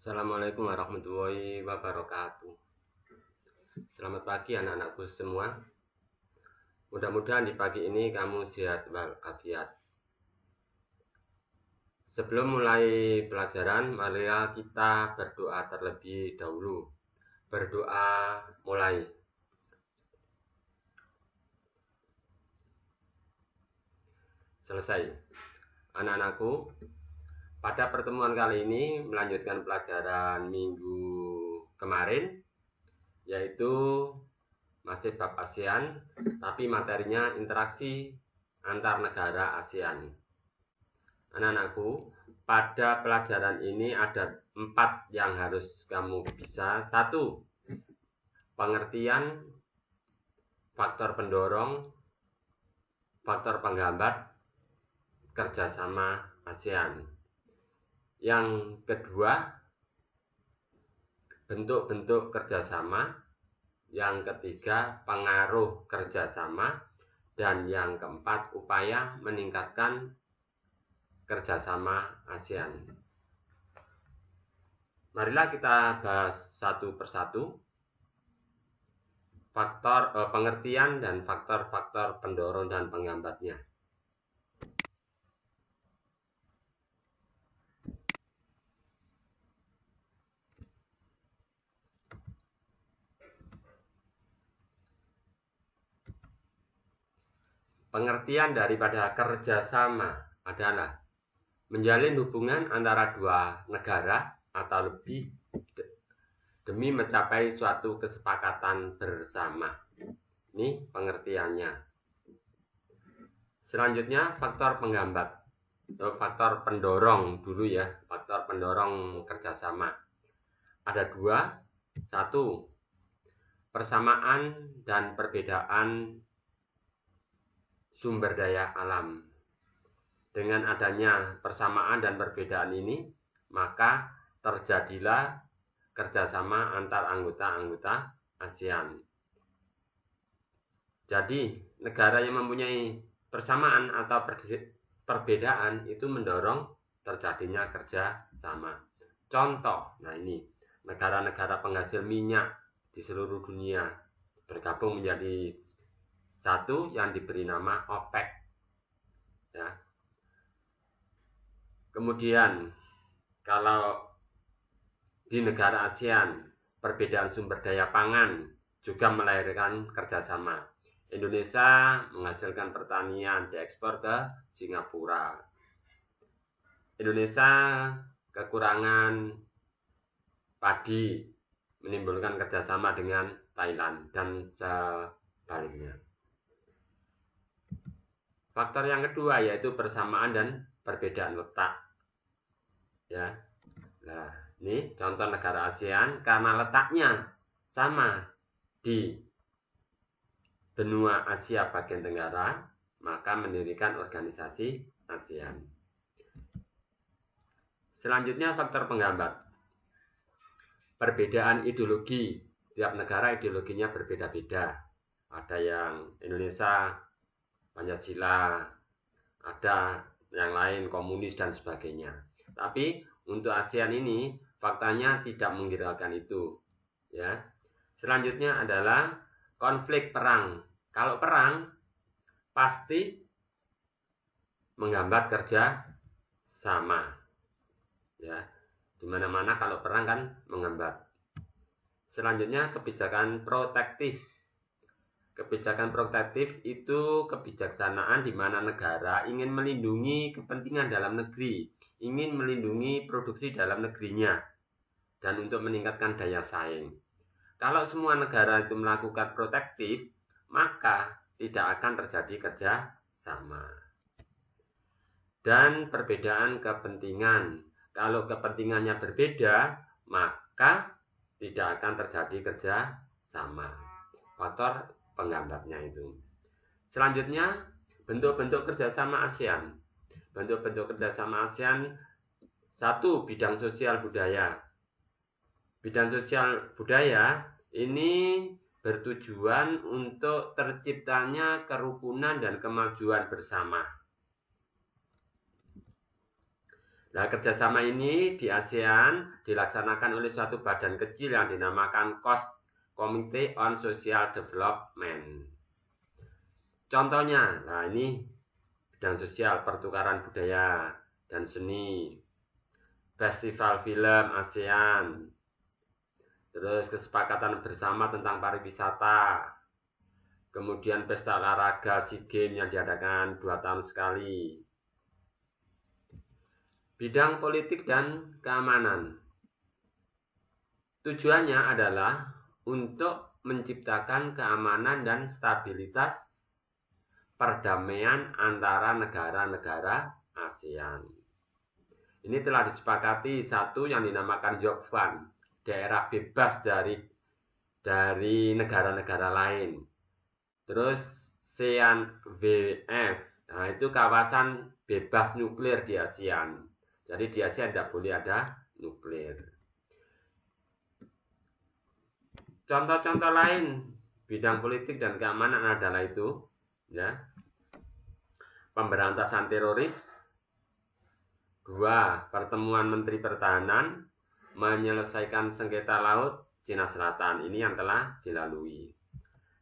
Assalamualaikum warahmatullahi wabarakatuh. Selamat pagi anak-anakku semua. Mudah-mudahan di pagi ini kamu sehat walafiat. Sebelum mulai pelajaran, marilah kita berdoa terlebih dahulu. Berdoa mulai. Selesai. Anak-anakku, pada pertemuan kali ini melanjutkan pelajaran minggu kemarin, yaitu masih bab ASEAN, tapi materinya interaksi antar negara ASEAN. Anak-anakku, pada pelajaran ini ada 4 yang harus kamu bisa. 1. Pengertian, faktor pendorong, faktor penghambat, kerjasama ASEAN. Yang kedua, bentuk-bentuk kerjasama. Yang ketiga, pengaruh kerjasama. Dan yang keempat, upaya meningkatkan kerjasama ASEAN. Marilah kita bahas satu persatu pengertian dan faktor-faktor pendorong dan penghambatnya. Pengertian daripada kerjasama adalah menjalin hubungan antara dua negara atau lebih demi mencapai suatu kesepakatan bersama. Ini pengertiannya. Selanjutnya, faktor penghambat atau faktor pendorong dulu ya. Faktor pendorong kerjasama ada 2. 1. Persamaan dan perbedaan sumber daya alam. Dengan adanya persamaan dan perbedaan ini, maka terjadilah kerjasama antar anggota-anggota ASEAN. Jadi, negara yang mempunyai persamaan atau perbedaan itu mendorong terjadinya kerjasama. Contoh, nah ini, negara-negara penghasil minyak di seluruh dunia bergabung menjadi satu yang diberi nama OPEC. Ya. Kemudian, kalau di negara ASEAN, perbedaan sumber daya pangan juga melahirkan kerjasama. Indonesia menghasilkan pertanian diekspor ke Singapura. Indonesia kekurangan padi menimbulkan kerjasama dengan Thailand dan sebaliknya. Faktor yang kedua yaitu persamaan dan perbedaan letak. Ya. Nah, ini contoh negara ASEAN karena letaknya sama di benua Asia bagian tenggara, maka mendirikan organisasi ASEAN. Selanjutnya faktor penghambat. Perbedaan ideologi. Tiap negara ideologinya berbeda-beda. Ada yang Indonesia Pancasila, ada yang lain komunis dan sebagainya. Tapi untuk ASEAN ini faktanya tidak menghiraukan itu. Ya. Selanjutnya adalah konflik perang. Kalau perang pasti menghambat kerja sama. Ya. Di mana-mana kalau perang kan menghambat. Selanjutnya kebijakan protektif. Kebijakan protektif itu kebijaksanaan di mana negara ingin melindungi kepentingan dalam negeri, ingin melindungi produksi dalam negerinya, dan untuk meningkatkan daya saing. Kalau semua negara itu melakukan protektif, maka tidak akan terjadi kerja sama. Dan perbedaan kepentingan. Kalau kepentingannya berbeda, maka tidak akan terjadi kerja sama. Faktor penghambatnya itu. Selanjutnya, bentuk-bentuk kerjasama ASEAN. Bentuk-bentuk kerjasama ASEAN. 1. Bidang sosial budaya. Bidang sosial budaya ini bertujuan untuk terciptanya kerukunan dan kemajuan bersama. Nah, kerjasama ini di ASEAN dilaksanakan oleh suatu badan kecil yang dinamakan COST, Committee on Social Development. Contohnya, nah ini bidang sosial, pertukaran budaya dan seni, festival film ASEAN, terus kesepakatan bersama tentang pariwisata, kemudian pesta olahraga SEA Games yang diadakan 2 tahun sekali. Bidang politik dan keamanan. Tujuannya adalah untuk menciptakan keamanan dan stabilitas perdamaian antara negara-negara ASEAN. Ini telah disepakati satu yang dinamakan Job Fund, daerah bebas dari negara-negara lain. Terus CNVF, nah itu kawasan bebas nuklir di ASEAN. Jadi di ASEAN tidak boleh ada nuklir. Contoh-contoh lain bidang politik dan keamanan adalah itu, ya, pemberantasan teroris. 2. Pertemuan Menteri Pertahanan menyelesaikan sengketa laut Cina Selatan. Ini yang telah dilalui.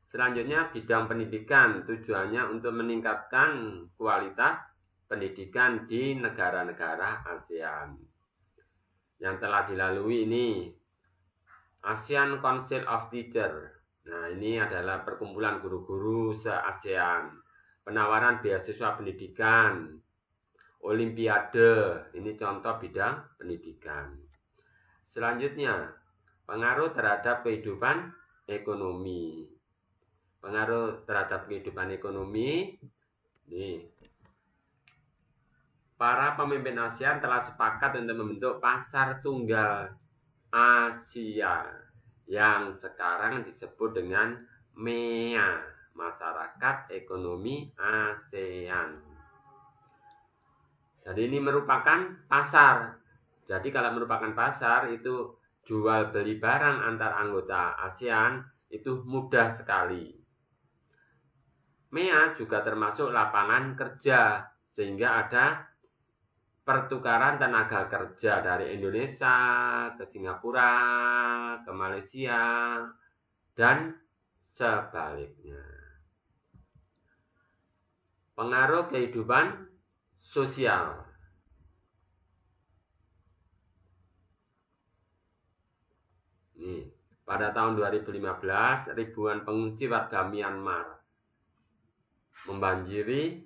Selanjutnya bidang pendidikan, tujuannya untuk meningkatkan kualitas pendidikan di negara-negara ASEAN. Yang telah dilalui ini ASEAN Council of Teachers. Nah, ini adalah perkumpulan guru-guru se-ASEAN. Penawaran beasiswa pendidikan, Olimpiade, ini contoh bidang pendidikan. Selanjutnya, pengaruh terhadap kehidupan ekonomi. Pengaruh terhadap kehidupan ekonomi, nih, para pemimpin ASEAN telah sepakat untuk membentuk pasar tunggal Asia yang sekarang disebut dengan MEA, Masyarakat Ekonomi ASEAN. Jadi ini merupakan pasar. Jadi kalau merupakan pasar itu jual beli barang antar anggota ASEAN itu mudah sekali. MEA juga termasuk lapangan kerja, sehingga ada pertukaran tenaga kerja dari Indonesia ke Singapura, ke Malaysia, dan sebaliknya. Pengaruh kehidupan sosial. Nih, pada tahun 2015, ribuan pengungsi warga Myanmar membanjiri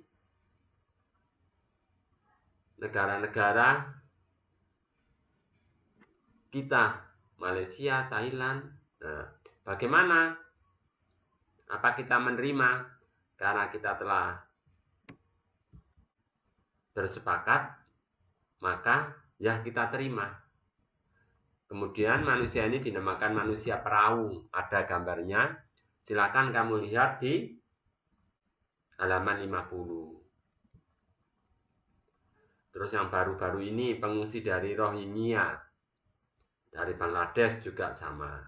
negara-negara kita, Malaysia, Thailand. Nah, bagaimana? Apa kita menerima? Karena kita telah bersepakat, maka ya kita terima. Kemudian manusia ini dinamakan manusia perahu. Ada gambarnya. Silakan kamu lihat di halaman 50. Terus yang baru-baru ini pengungsi dari Rohingya, dari Bangladesh juga sama.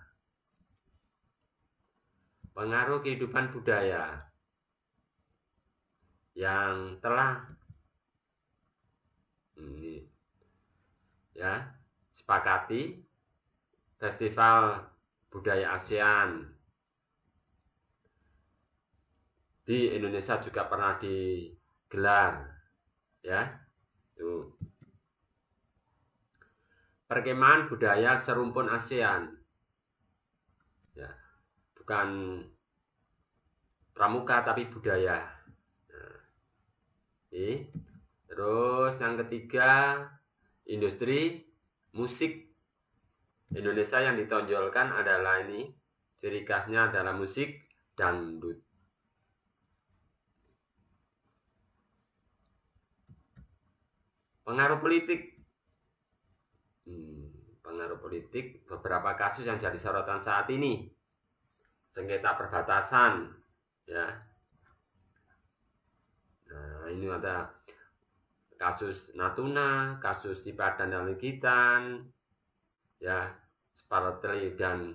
Pengaruh kehidupan budaya yang telah ini ya sepakati. Festival Budaya ASEAN di Indonesia juga pernah digelar, ya. Tuh. Perkemahan budaya serumpun ASEAN, ya, bukan pramuka tapi budaya. Nah, terus yang ketiga, industri musik Indonesia yang ditonjolkan adalah ini, ciri khasnya adalah musik dangdut. Pengaruh politik. Pengaruh politik, beberapa kasus yang jadi sorotan saat ini. Sengketa perbatasan, ya. Nah, ini ada kasus Natuna, kasus Sipadan dan Legitan, ya, Spartli dan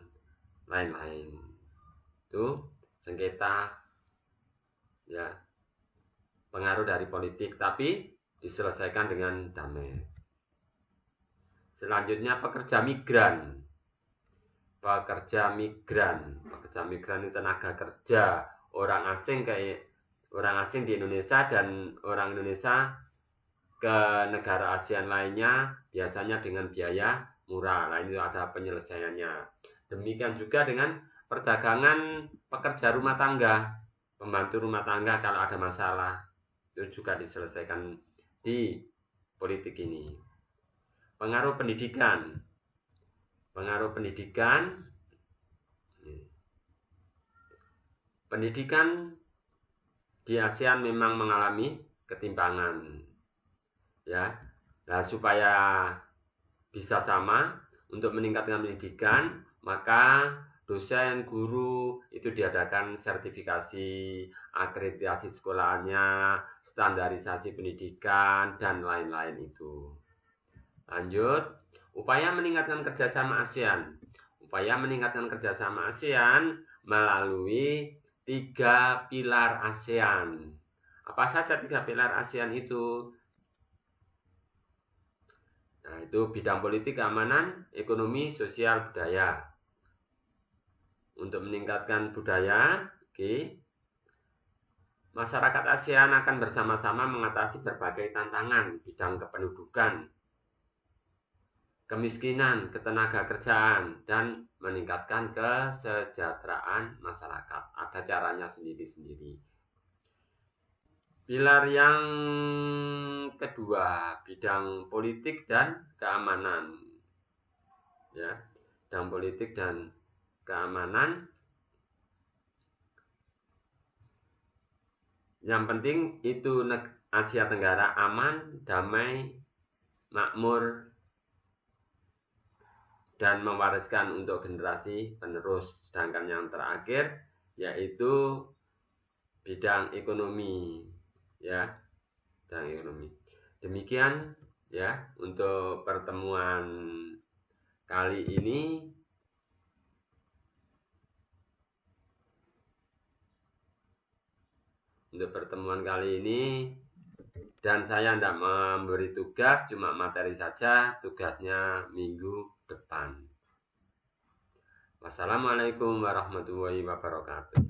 lain-lain. Itu sengketa, ya, pengaruh dari politik, tapi diselesaikan dengan damai. Selanjutnya pekerja migran. Pekerja migran itu tenaga kerja orang asing di Indonesia dan orang Indonesia ke negara ASEAN lainnya, biasanya dengan biaya murah. Nah, itu ada penyelesaiannya. Demikian juga dengan perdagangan pekerja rumah tangga, pembantu rumah tangga kalau ada masalah, itu juga diselesaikan di politik ini. Pengaruh pendidikan. Pendidikan di ASEAN memang mengalami ketimpangan. Ya. Nah, supaya bisa sama untuk meningkatkan pendidikan, maka dosen, guru itu diadakan sertifikasi, akreditasi sekolahnya, standarisasi pendidikan, dan lain-lain itu. Lanjut, upaya meningkatkan kerjasama ASEAN. Upaya meningkatkan kerjasama ASEAN melalui 3 pilar ASEAN. Apa saja 3 pilar ASEAN itu? Nah, itu bidang politik, keamanan, ekonomi, sosial, budaya. Untuk meningkatkan budaya, masyarakat ASEAN akan bersama-sama mengatasi berbagai tantangan bidang kependudukan, kemiskinan, ketenagakerjaan, dan meningkatkan kesejahteraan masyarakat. Ada caranya sendiri-sendiri. Pilar yang kedua, bidang politik dan keamanan. Ya, bidang politik dan keamanan. Yang penting itu Asia Tenggara aman, damai, makmur, dan mewariskan untuk generasi penerus. Sedangkan yang terakhir yaitu bidang ekonomi, ya, bidang ekonomi. Demikian ya untuk pertemuan kali ini. Dan saya tidak memberi tugas, cuma materi saja, tugasnya minggu depan. Wassalamualaikum warahmatullahi wabarakatuh.